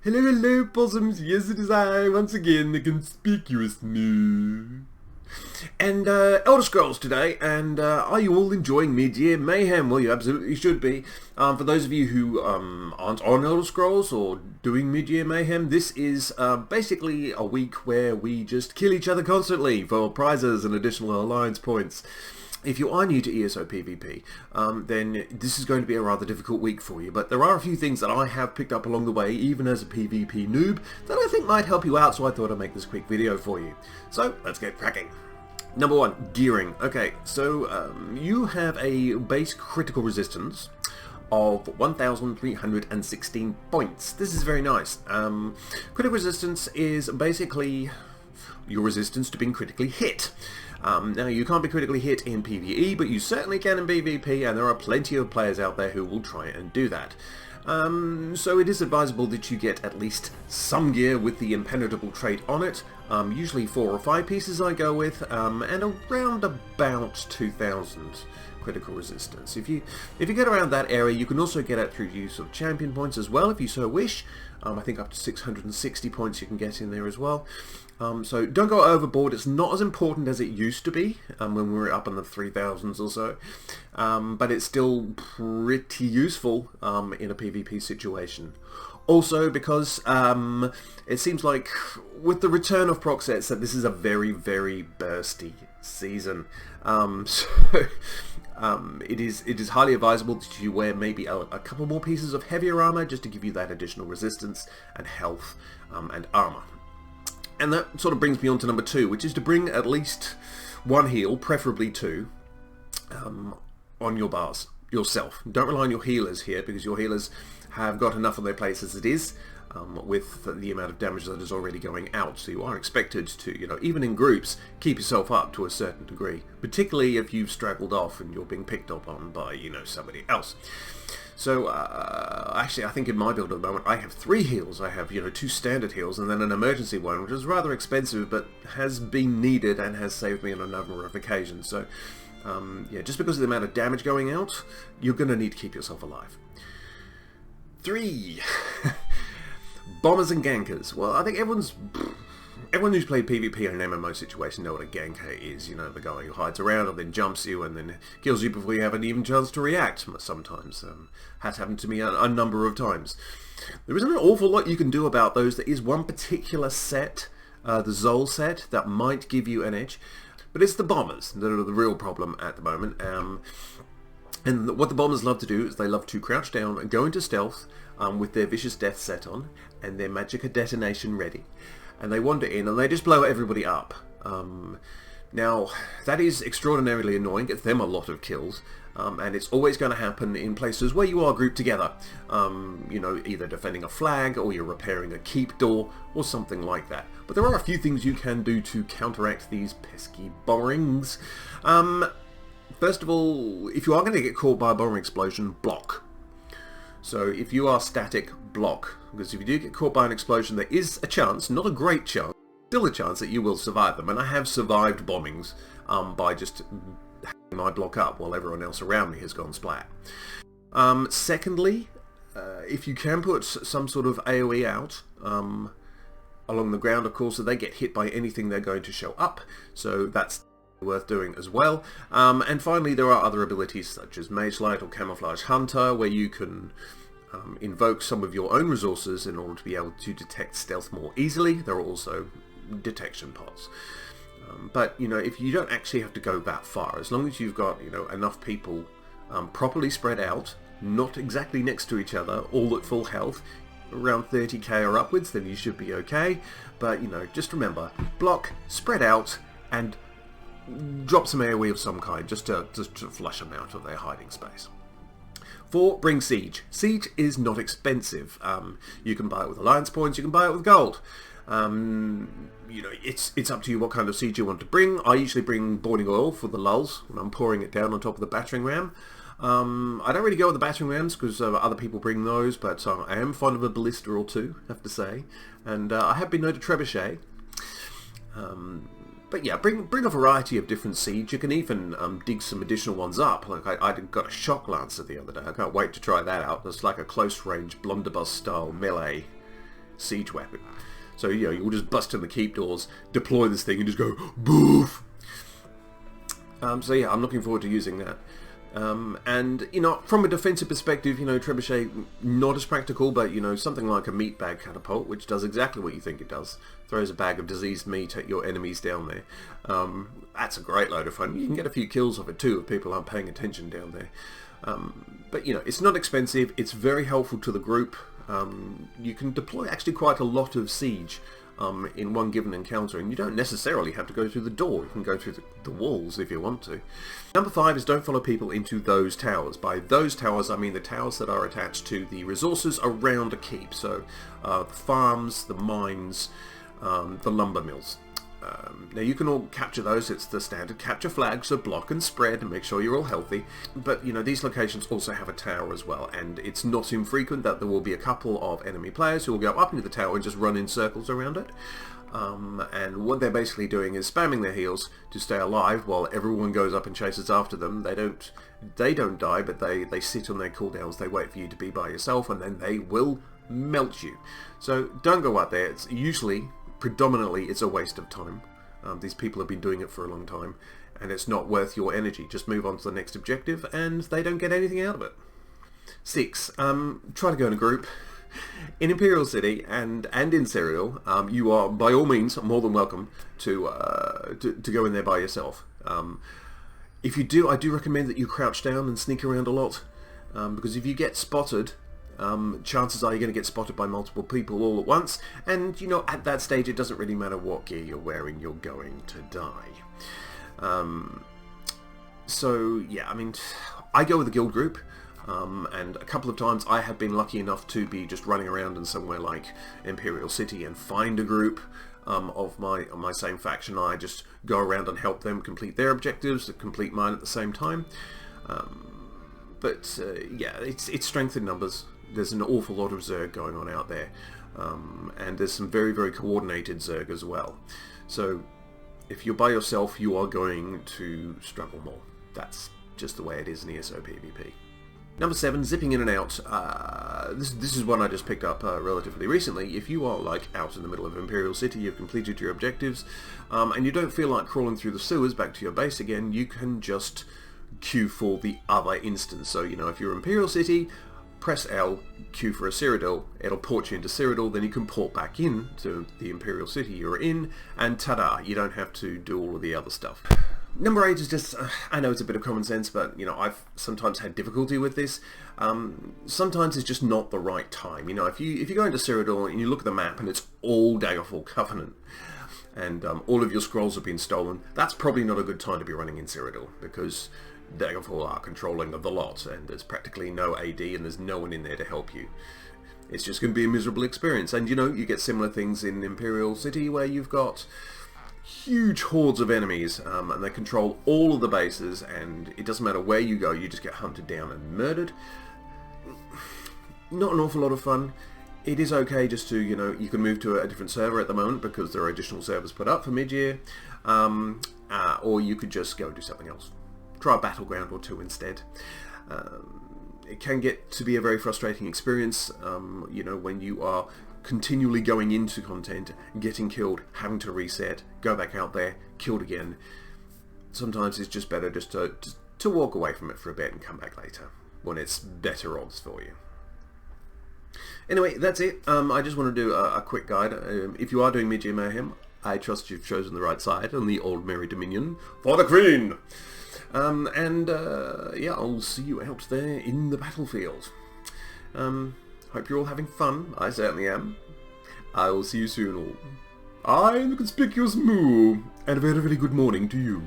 Hello, hello, possums. Yes, it is I, once again, the conspicuous me. And, Elder Scrolls today, and are you all enjoying Midyear Mayhem? Well, you absolutely should be. For those of you who aren't on Elder Scrolls or doing Midyear Mayhem, this is basically a week where we just kill each other constantly for prizes and additional alliance points. If you are new to ESO PvP, then this is going to be a rather difficult week for you, but there are a few things that I have picked up along the way, even as a PvP noob, that I think might help you out, so I thought I'd make this quick video for you. So, let's get cracking. Number one, gearing. Okay, so you have a base critical resistance of 1,316 points. This is very nice. Critical resistance is basically your resistance to being critically hit. Now, you can't be critically hit in PvE, but you certainly can in PvP, and there are plenty of players out there who will try and do that. So it is advisable that you get at least some gear with the impenetrable trait on it. Usually 4 or 5 pieces I go with, and around about 2,000 critical resistance. If you get around that area, you can also get it through use of champion points as well, if you so wish. I think up to 660 points you can get in there as well. So don't go overboard. It's not as important as it used to be when we were up in the 3,000s or so, but it's still pretty useful in a PvP situation. Also, because it seems like with the return of proc sets that this is a very, very bursty season. It is highly advisable that you wear maybe a couple more pieces of heavier armor just to give you that additional resistance and health and armor. And that sort of brings me on to number 2, which is to bring at least 1 heal, preferably 2, on your bars yourself. Don't rely on your healers here, because your healers have got enough on their place as it is, with the amount of damage that is already going out. So you are expected to, even in groups, keep yourself up to a certain degree, particularly if you've straggled off and you're being picked up on by, somebody else. So, actually, I think in my build at the moment, I have 3 heals. I have, 2 standard heals and then an emergency one, which is rather expensive, but has been needed and has saved me on a number of occasions. So, yeah, just because of the amount of damage going out, you're going to need to keep yourself alive. 3. Bombers and gankers. Well, I think everyone who's played PvP in an MMO situation know what a ganker is. The guy who hides around and then jumps you and then kills you before you have an even chance to react. Sometimes. Has happened to me a number of times. There isn't an awful lot you can do about those. There is one particular set, the Zol set, that might give you an edge. But it's the bombers that are the real problem at the moment. And what the bombers love to do is they love to crouch down and go into stealth with their vicious death set on and their magicka detonation ready. And they wander in and they just blow everybody up. Now, that is extraordinarily annoying. Gets them a lot of kills. And it's always going to happen in places where you are grouped together. Either defending a flag or you're repairing a keep door or something like that. But there are a few things you can do to counteract these pesky bomberings. First of all, if you are going to get caught by a bombing explosion, block. So if you are static, block. Because if you do get caught by an explosion, there is a chance, not a great chance, still a chance that you will survive them. And I have survived bombings by just hanging my block up while everyone else around me has gone splat. Secondly, if you can put some sort of AoE out along the ground, of course, so they get hit by anything they're going to show up. So that's worth doing as well. And finally, there are other abilities such as Mage Light or Camouflage Hunter, where you can invoke some of your own resources in order to be able to detect stealth more easily. There are also detection pods. But, if you don't actually have to go that far, as long as you've got, enough people properly spread out, not exactly next to each other, all at full health, around 30k or upwards, then you should be okay. But, just remember, block, spread out, and drop some AoE of some kind, just to flush them out of their hiding space. 4. Bring Siege. Siege is not expensive. You can buy it with alliance points, you can buy it with gold. It's up to you what kind of siege you want to bring. I usually bring boarding oil for the lulls when I'm pouring it down on top of the battering ram. I don't really go with the battering rams because other people bring those, but I am fond of a ballista or two, I have to say. And I have been known to trebuchet. But yeah, bring a variety of different siege. You can even dig some additional ones up. Like I got a shock lancer the other day. I can't wait to try that out. It's like a close range blunderbuss style melee siege weapon. So, you know, you'll just bust in the keep doors, deploy this thing, and just go boof. So yeah, I'm looking forward to using that. And, you know, from a defensive perspective, you know, Trebuchet, not as practical, but, you know, something like a meat bag catapult, which does exactly what you think it does. Throws a bag of diseased meat at your enemies down there. That's a great load of fun. You can get a few kills of it too if people aren't paying attention down there. But, you know, it's not expensive. It's very helpful to the group. You can deploy actually quite a lot of siege in one given encounter, and you don't necessarily have to go through the door. You can go through the walls if you want to. Number 5 is don't follow people into those towers. By those towers, I mean the towers that are attached to the resources around a keep. So the farms, the mines, the lumber mills. Now you can all capture those. It's the standard capture flag, so block and spread and make sure you're all healthy. But, you know, these locations also have a tower as well, and it's not infrequent that there will be a couple of enemy players who will go up into the tower and just run in circles around it. And what they're basically doing is spamming their heals to stay alive while everyone goes up and chases after them. They don't die, but they sit on their cooldowns. They wait for you to be by yourself, and then they will melt you. So don't go out there. It's usually, predominantly, it's a waste of time. These people have been doing it for a long time, and it's not worth your energy. Just move on to the next objective, and they don't get anything out of it. 6. Try to go in a group. In Imperial City and in Cyrodiil, you are by all means more than welcome to go in there by yourself. If you do, I do recommend that you crouch down and sneak around a lot, because if you get spotted, chances are you're going to get spotted by multiple people all at once, and, you know, at that stage it doesn't really matter what gear you're wearing, you're going to die. So yeah, I mean, I go with a guild group. And a couple of times I have been lucky enough to be just running around in somewhere like Imperial City and find a group of my same faction. I just go around and help them complete their objectives, complete mine at the same time. Yeah, it's strength in numbers. There's an awful lot of Zerg going on out there, and there's some very, very coordinated Zerg as well. So if you're by yourself, you are going to struggle more. That's just the way it is in ESO PvP. Number 7, zipping in and out. This is one I just picked up relatively recently. If you are like out in the middle of Imperial City, you've completed your objectives, and you don't feel like crawling through the sewers back to your base again, you can just queue for the other instance. So, you know, if you're Imperial City, press L, queue for a Cyrodiil, it'll port you into Cyrodiil, then you can port back in to the Imperial City you're in, and ta-da, you don't have to do all of the other stuff. Number 8 is just, I know it's a bit of common sense, but, you know, I've sometimes had difficulty with this. Sometimes it's just not the right time. You know, if you go into Cyrodiil and you look at the map and it's all Daggerfall Covenant, and all of your scrolls have been stolen, that's probably not a good time to be running in Cyrodiil, because Daggerfall are controlling the lot, and there's practically no AD, and there's no one in there to help you. It's just going to be a miserable experience. And, you know, you get similar things in Imperial City where you've got huge hordes of enemies, and they control all of the bases, and it doesn't matter where you go, you just get hunted down and murdered. Not an awful lot of fun. It is okay just to, you know, you can move to a different server at the moment because there are additional servers put up for mid-year, or you could just go do something else. Try a battleground or two instead. It can get to be a very frustrating experience, you know, when you are continually going into content, getting killed, having to reset, go back out there, killed again. Sometimes it's just better just to walk away from it for a bit and come back later when it's better odds for you. Anyway, that's it. I just want to do a quick guide. If you are doing Midyear Mayhem, I trust you've chosen the right side on the old Merry Dominion for the Queen. Yeah, I'll see you out there in the battlefield. Hope you're all having fun. I certainly am. I will see you soon all. I'm the conspicuous Moo, and a very, very good morning to you.